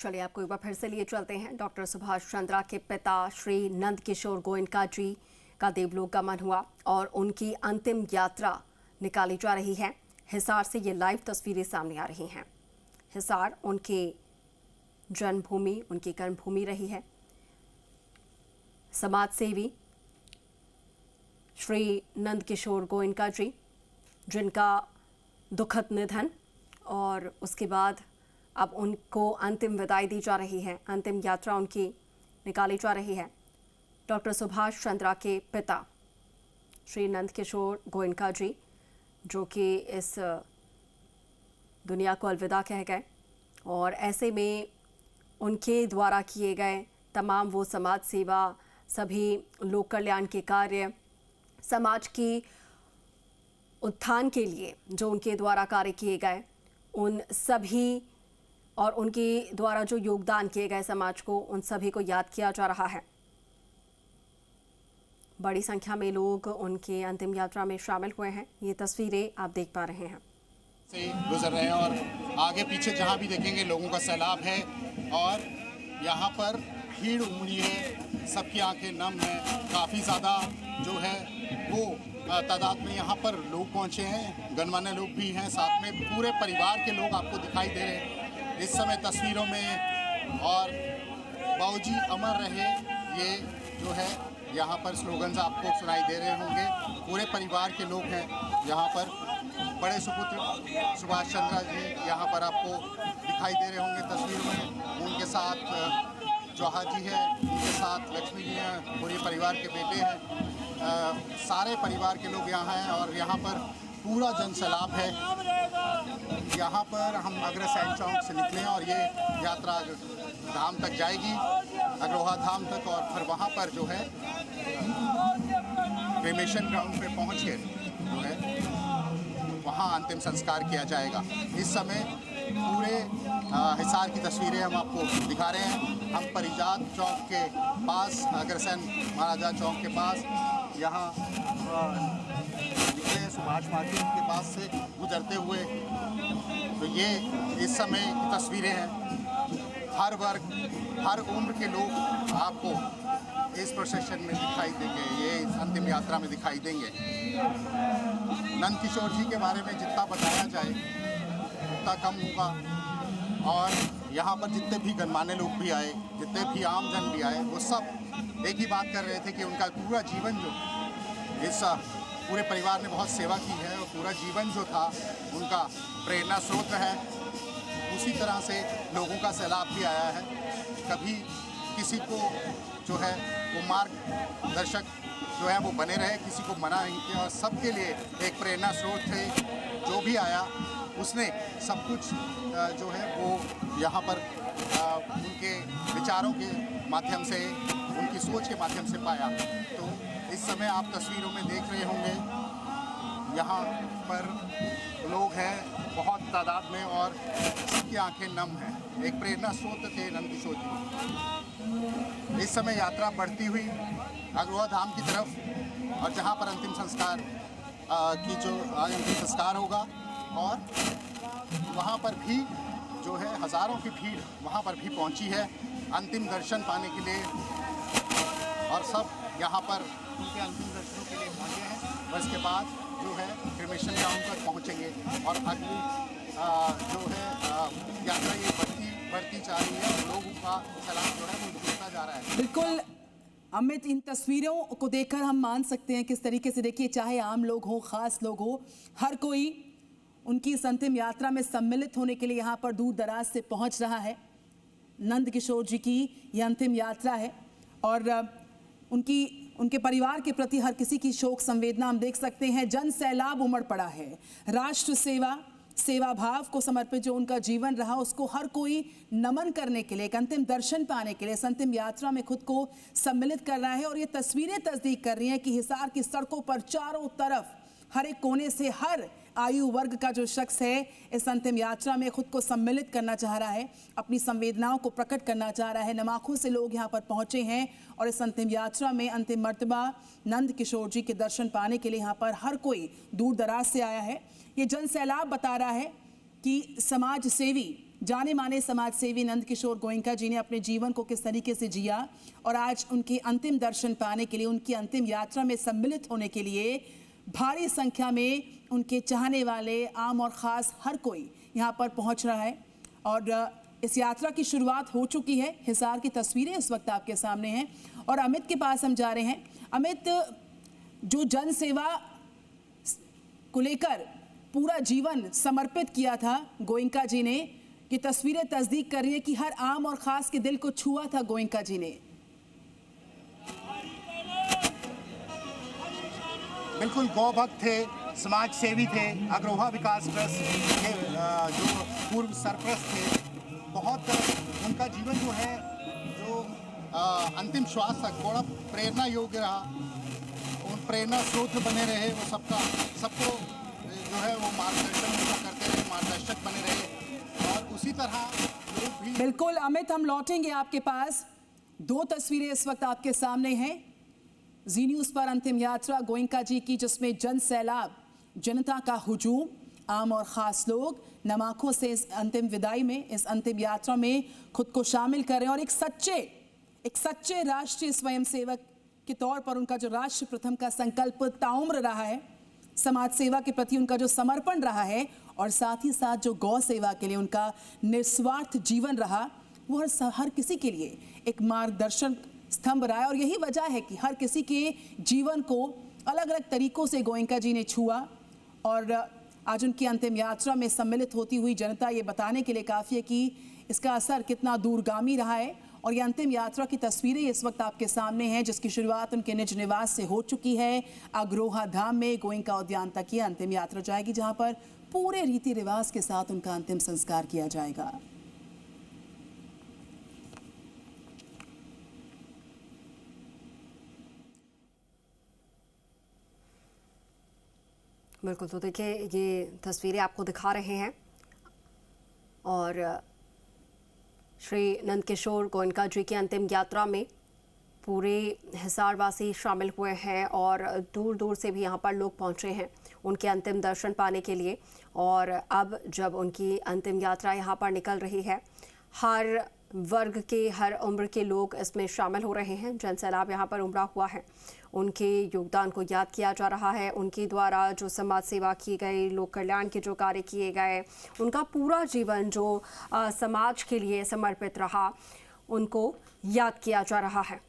चलिए आपको एक बार फिर से लिए चलते हैं। डॉक्टर सुभाष चंद्रा के पिता श्री नंद किशोर गोयनका जी का देवलोक गमन हुआ और उनकी अंतिम यात्रा निकाली जा रही है। हिसार से ये लाइव तस्वीरें सामने आ रही हैं। हिसार उनके जन्मभूमि, उनकी कर्मभूमि रही है। समाज सेवी श्री नंद किशोर गोयनका जी, जिनका दुखद निधन, और उसके बाद अब उनको अंतिम विदाई दी जा रही है। अंतिम यात्रा उनकी निकाली जा रही है। डॉक्टर सुभाष चंद्रा के पिता श्री नंद किशोर गोयनका जी, जो कि इस दुनिया को अलविदा कह गए, और ऐसे में उनके द्वारा किए गए तमाम वो समाज सेवा, सभी लोक कल्याण के कार्य, समाज की उत्थान के लिए जो उनके द्वारा कार्य किए गए, उन सभी और उनके द्वारा जो योगदान किए गए समाज को, उन सभी को याद किया जा रहा है। बड़ी संख्या में लोग उनके अंतिम यात्रा में शामिल हुए हैं। ये तस्वीरें आप देख पा रहे हैं। से गुजर रहे हैं और आगे पीछे जहाँ भी देखेंगे लोगों का सैलाब है और यहाँ पर भीड़ उमड़ी है, सबकी आंखें नम हैं। काफ़ी ज़्यादा जो है वो तादाद में यहाँ पर लोग पहुँचे हैं, गणमान्य लोग भी हैं, साथ में पूरे परिवार के लोग आपको दिखाई दे रहे हैं इस समय तस्वीरों में। और बाबूजी अमर रहे, ये जो है यहाँ पर स्लोगन्स आपको सुनाई दे रहे होंगे। पूरे परिवार के लोग हैं यहाँ पर। बड़े सुपुत्र सुभाष चंद्रा जी यहाँ पर आपको दिखाई दे रहे होंगे तस्वीर में। उनके साथ जौहर जी है, उनके साथ लक्ष्मी जी हैं, पूरे परिवार के बेटे हैं। सारे परिवार के लोग यहाँ हैं और यहाँ पर पूरा जनसैलाब है। यहाँ पर हम अग्रसेन चौक से निकले और ये यात्रा धाम तक जाएगी, अग्रोहा धाम तक, और फिर वहाँ पर जो है क्रेमेशन ग्राउंड पे पहुँच के जो है वहाँ अंतिम संस्कार किया जाएगा। इस समय पूरे हिसार की तस्वीरें हम आपको दिखा रहे हैं। हम परिजात चौक के पास, अग्रसेन महाराजा चौक के पास यहाँ निकले, सुभाष मार्केट के पास से गुजरते हुए। तो ये इस समय की तस्वीरें हैं। हर वर्ग, हर उम्र के लोग आपको इस प्रोसेशन में दिखाई देंगे, ये अंतिम यात्रा में दिखाई देंगे। नंद किशोर जी के बारे में जितना बताया जाए उतना कम होगा। और यहाँ पर जितने भी गणमान्य लोग भी आए, जितने भी आम जन भी आए, वो सब एक ही बात कर रहे थे कि उनका पूरा जीवन जो इस पूरे परिवार ने बहुत सेवा की है और पूरा जीवन जो था उनका प्रेरणा स्रोत है। उसी तरह से लोगों का सैलाब भी आया है। कभी किसी को जो है वो मार्गदर्शक जो है वो बने रहे, किसी को मना नहीं किया, और सबके लिए एक प्रेरणा स्रोत थे। जो भी आया उसने सब कुछ जो है वो यहाँ पर उनके विचारों के माध्यम से, उनकी सोच के माध्यम से पाया। तो इस समय आप तस्वीरों में देख रहे होंगे यहाँ पर लोग हैं बहुत तादाद में और सबकी आंखें नम हैं। एक प्रेरणा स्रोत थे नंद किशोर जी। इस समय यात्रा बढ़ती हुई अग्रोहा धाम की तरफ, और जहाँ पर अंतिम संस्कार की जो अंतिम संस्कार होगा, और वहाँ पर भी जो है हज़ारों की भीड़ वहाँ पर भी पहुँची है अंतिम दर्शन पाने के लिए। और सब यहाँ पर उनके अंतिम दर्शनों के लिए पहुँचे हैं। और इसके बाद जो है क्रेमेशन ग्राउंड तक पहुँचेंगे और अगली जो है यात्रा ये बढ़ती जा रही है और लोगों का सलाम जो है वो जुड़ता जा रहा है। बिल्कुल अमित, इन तस्वीरों को देखकर हम मान सकते हैं किस तरीके से, देखिए, चाहे आम लोग हो, ख़ास लोग हो, हर कोई उनकी इस अंतिम यात्रा में सम्मिलित होने के लिए यहाँ पर दूर दराज से पहुँच रहा है। नंद किशोर जी की ये अंतिम यात्रा है और उनके परिवार के प्रति हर किसी की शोक संवेदना हम देख सकते हैं। जन सैलाब उमड़ पड़ा है। राष्ट्र सेवा, सेवा भाव को समर्पित जो उनका जीवन रहा, उसको हर कोई नमन करने के लिए, एक अंतिम दर्शन पाने के लिए इस अंतिम यात्रा में खुद को सम्मिलित कर रहा है। और ये तस्वीरें तस्दीक कर रही हैं कि हिसार की सड़कों पर चारों तरफ हर एक कोने से हर आयु वर्ग का जो शख्स है इस अंतिम यात्रा में खुद को सम्मिलित करना चाह रहा है, अपनी संवेदनाओं को प्रकट करना चाह रहा है। नमाखों से लोग यहाँ पर पहुँचे हैं और इस अंतिम यात्रा में अंतिम मर्तबा नंद किशोर जी के दर्शन पाने के लिए यहाँ पर हर कोई दूर दराज से आया है। ये जन सैलाब बता रहा है कि समाज सेवी जाने माने समाज सेवी नंद किशोर गोयनका जी ने अपने जीवन को किस तरीके से जिया और आज उनके अंतिम दर्शन पाने के लिए, उनकी अंतिम यात्रा में सम्मिलित होने के लिए भारी संख्या में उनके चाहने वाले, आम और ख़ास हर कोई यहाँ पर पहुँच रहा है। और इस यात्रा की शुरुआत हो चुकी है। हिसार की तस्वीरें इस वक्त आपके सामने हैं और अमित के पास हम जा रहे हैं। अमित, जो जन सेवा को लेकर पूरा जीवन समर्पित किया था गोयनका जी ने, ये तस्वीरें तस्दीक कर रही है कि हर आम और ख़ास के दिल को छुआ था गोयनका जी ने। बिल्कुल गौ भक्त थे, समाज सेवी थे, अग्रोहा विकास ट्रस्ट के जो पूर्व सरपरस्त थे। बहुत उनका जीवन जो है, जो अंतिम श्वास तक बड़ा प्रेरणा योग्य रहा। उन प्रेरणा स्रोत बने रहे, वो सबको जो है वो मार्गदर्शन करते रहे, मार्गदर्शक बने रहे। और उसी तरह लोग भी। बिल्कुल अमित, हम लौटेंगे आपके पास। दो तस्वीरें इस वक्त आपके सामने हैं जी न्यूज़ पर, अंतिम यात्रा गोयनका जी की, जिसमें जन सैलाब, जनता का हुजूम, आम और ख़ास लोग नम आँखों से इस अंतिम विदाई में, इस अंतिम यात्रा में खुद को शामिल कर रहे हैं। और एक सच्चे राष्ट्रीय स्वयंसेवक के तौर पर उनका जो राष्ट्र प्रथम का संकल्प ताउम्र रहा है, समाज सेवा के प्रति उनका जो समर्पण रहा है और साथ ही साथ जो गौ सेवा के लिए उनका निस्वार्थ जीवन रहा, वो हर किसी के लिए एक मार्गदर्शन स्तंभ रहा है। और यही वजह है कि हर किसी के जीवन को अलग अलग तरीकों से गोयनका जी ने छुआ। और आज उनकी अंतिम यात्रा में सम्मिलित होती हुई जनता ये बताने के लिए काफ़ी है कि इसका असर कितना दूरगामी रहा है। और ये अंतिम यात्रा की तस्वीरें इस वक्त आपके सामने हैं, जिसकी शुरुआत उनके निज निवास से हो चुकी है। अग्रोहा धाम में गोयनका उद्यान तक ये अंतिम यात्रा जाएगी, जहाँ पर पूरे रीति रिवाज के साथ उनका अंतिम संस्कार किया जाएगा। बिल्कुल, तो देखिए ये तस्वीरें आपको दिखा रहे हैं और श्री नंद किशोर गोयनका जी की अंतिम यात्रा में पूरे हिसारवासी शामिल हुए हैं और दूर दूर से भी यहाँ पर लोग पहुँचे हैं उनके अंतिम दर्शन पाने के लिए। और अब जब उनकी अंतिम यात्रा यहाँ पर निकल रही है, हर वर्ग के, हर उम्र के लोग इसमें शामिल हो रहे हैं। जन सैलाब यहाँ पर उमड़ा हुआ है, उनके योगदान को याद किया जा रहा है। उनके द्वारा जो समाज सेवा की गई, लोक कल्याण के जो कार्य किए गए, उनका पूरा जीवन जो समाज के लिए समर्पित रहा, उनको याद किया जा रहा है।